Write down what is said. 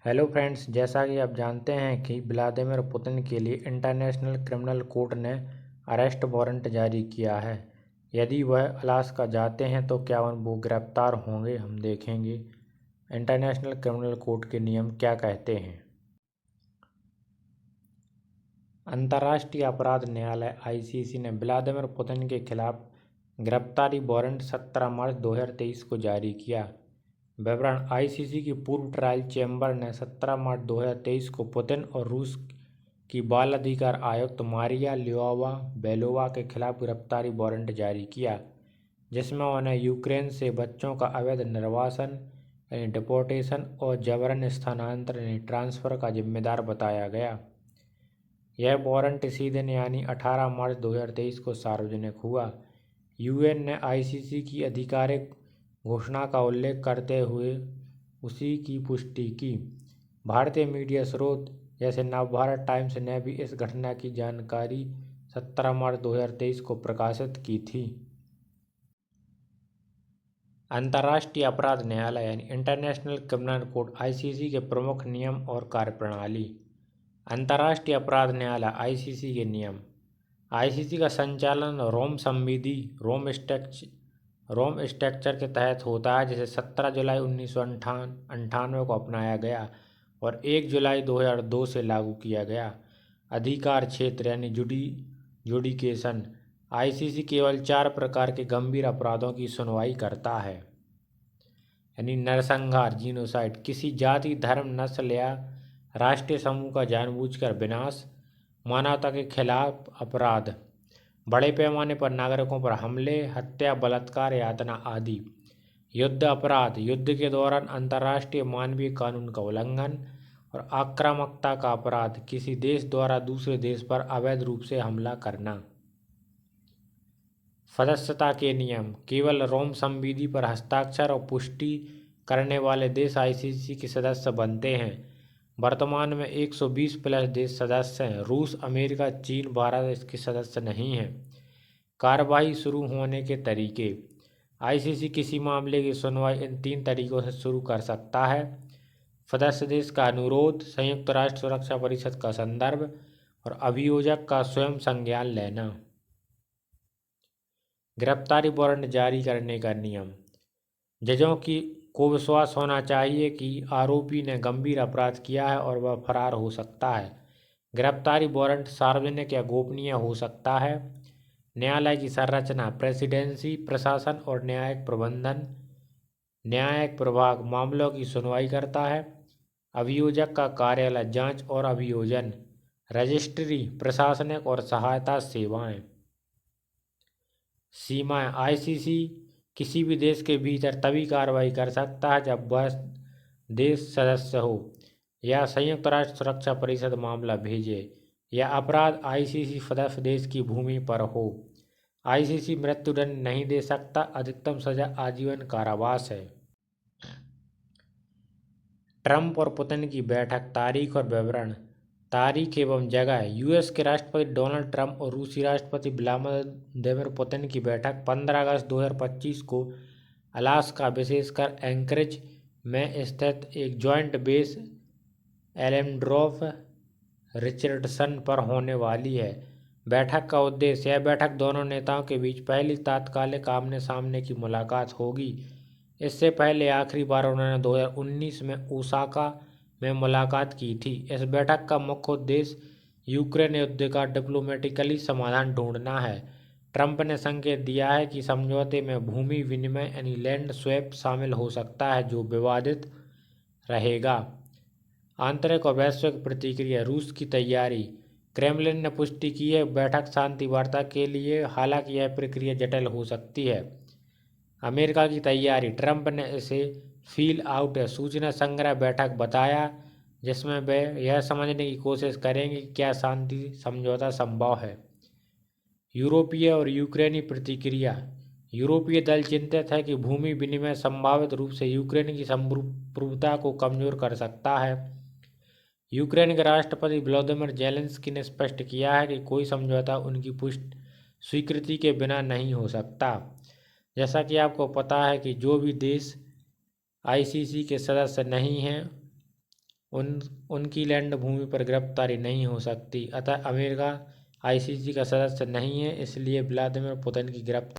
Hello friends, जैसा कि आप जानते हैं कि व्लादिमीर पुतिन के लिए इंटरनेशनल क्रिमिनल कोर्ट ने अरेस्ट वारंट जारी किया है। यदि वह अलास्का जाते हैं तो क्या वो गिरफ्तार होंगे, हम देखेंगे इंटरनेशनल क्रिमिनल कोर्ट के नियम क्या कहते हैं। अंतर्राष्ट्रीय अपराध न्यायालय (आईसीसी) ने व्लादिमीर पुतिन के खिलाफ गिरफ्तारी वारंट 17 मार्च 2023 को जारी किया। विवरण: आईसीसी की पूर्व ट्रायल चैम्बर ने 17 मार्च 2023 को पुतिन और रूस की बाल अधिकार आयुक्त मारिया ल्योवा-बेलोवा के खिलाफ गिरफ्तारी वारंट जारी किया, जिसमें उन्हें यूक्रेन से बच्चों का अवैध निर्वासन डिपोर्टेशन और जबरन स्थानांतरण ट्रांसफर का जिम्मेदार बताया गया। यह वारंट इसी दिन यानी 18 मार्च 2023 को सार्वजनिक हुआ। यूएन ने आईसीसी की आधिकारिक घोषणा का उल्लेख करते हुए उसी की पुष्टि की। भारतीय मीडिया स्रोत जैसे नवभारत टाइम्स ने भी इस घटना की जानकारी 17 मार्च 2023 को प्रकाशित की थी। अंतर्राष्ट्रीय अपराध न्यायालय यानी इंटरनेशनल क्रिमिनल कोर्ट (आईसीसी) के प्रमुख नियम और कार्यप्रणाली। अंतर्राष्ट्रीय अपराध न्यायालय (आईसीसी) के नियम। आईसीसी का संचालन रोम स्ट्रक्चर के तहत होता है, जिसे 17 जुलाई 1998 को अपनाया गया और 1 जुलाई 2002 से लागू किया गया। अधिकार क्षेत्र यानी जुडिकेशन। आईसीसी केवल 4 प्रकार के गंभीर अपराधों की सुनवाई करता है, यानी नरसंहार जीनोसाइड, किसी जाति, धर्म, नस्ल या राष्ट्रीय समूह का जानबूझकर विनाश, मानवता के खिलाफ अपराध, बड़े पैमाने पर नागरिकों पर हमले, हत्या, बलात्कार, यातना आदि, युद्ध अपराध, युद्ध के दौरान अंतर्राष्ट्रीय मानवीय कानून का उल्लंघन, और आक्रामकता का अपराध, किसी देश द्वारा दूसरे देश पर अवैध रूप से हमला करना। सदस्यता के नियम। केवल रोम संविधि पर हस्ताक्षर और पुष्टि करने वाले देश आईसीसी के सदस्य बनते हैं। वर्तमान में 120 प्लस देश सदस्य हैं। रूस, अमेरिका, चीन, भारत इसके सदस्य नहीं हैं। कार्रवाई शुरू होने के तरीके। आईसीसी किसी मामले की सुनवाई इन 3 तरीकों से शुरू कर सकता है: सदस्य देश का अनुरोध, संयुक्त राष्ट्र सुरक्षा परिषद का संदर्भ, और अभियोजक का स्वयं संज्ञान लेना। गिरफ्तारी वारंट जारी करने का नियम। जजों को विश्वास होना चाहिए कि आरोपी ने गंभीर अपराध किया है और वह फरार हो सकता है। गिरफ्तारी वारंट सार्वजनिक या गोपनीय हो सकता है। न्यायालय की संरचना। प्रेसिडेंसी, प्रशासन और न्यायिक प्रबंधन। न्यायिक प्रभाग मामलों की सुनवाई करता है। अभियोजक का कार्यालय जांच और अभियोजन। रजिस्ट्री, प्रशासनिक और सहायता सेवाएं। सीमाएं। आईसीसी किसी भी देश के भीतर तभी कार्रवाई कर सकता है जब वह देश सदस्य हो या संयुक्त राष्ट्र सुरक्षा परिषद मामला भेजे या अपराध आईसीसी सदस्य देश की भूमि पर हो। आईसीसी मृत्युदंड नहीं दे सकता। अधिकतम सजा आजीवन कारावास है। ट्रंप और पुतिन की बैठक। तारीख और विवरण। तारीख एवं जगह। यूएस के राष्ट्रपति डोनाल्ड ट्रंप और रूसी राष्ट्रपति व्लादिमीर पुतिन की बैठक 15 अगस्त 2025 को अलास्का, विशेषकर एंकरेज में स्थित एक जॉइंट बेस एलेमड्रोफ रिचर्डसन पर होने वाली है। बैठक का उद्देश्य। यह बैठक दोनों नेताओं के बीच पहली तात्कालिक आमने सामने की मुलाकात होगी। इससे पहले आखिरी बार उन्होंने 2019 में ओसाका में मुलाकात की थी। इस बैठक का मुख्य उद्देश्य यूक्रेन युद्ध का डिप्लोमेटिकली समाधान ढूंढना है। ट्रंप ने संकेत दिया है कि समझौते में भूमि विनिमय यानी लैंड स्वैप शामिल हो सकता है, जो विवादित रहेगा। आंतरिक और वैश्विक प्रतिक्रिया। रूस की तैयारी। क्रेमलिन ने पुष्टि की है बैठक शांति वार्ता के लिए, हालांकि यह प्रक्रिया जटिल हो सकती है। अमेरिका की तैयारी। ट्रंप ने इसे फील आउट या सूचना संग्रह बैठक बताया, जिसमें वे यह समझने की कोशिश करेंगे कि क्या शांति समझौता संभव है। यूरोपीय और यूक्रेनी प्रतिक्रिया। यूरोपीय दल चिंतित है कि भूमि विनिमय संभावित रूप से यूक्रेन की संप्रभुता को कमजोर कर सकता है। यूक्रेन के राष्ट्रपति व्लादिमीर ज़ेलेंस्की ने स्पष्ट किया है कि कोई समझौता उनकी स्वीकृति के बिना नहीं हो सकता। जैसा कि आपको पता है कि जो भी देश आईसीसी के सदस्य नहीं हैं उन उनकी लैंड भूमि पर गिरफ्तारी नहीं हो सकती। अतः अमेरिका आईसीसी का सदस्य नहीं है, इसलिए व्लादिमीर पुतिन की गिरफ्तारी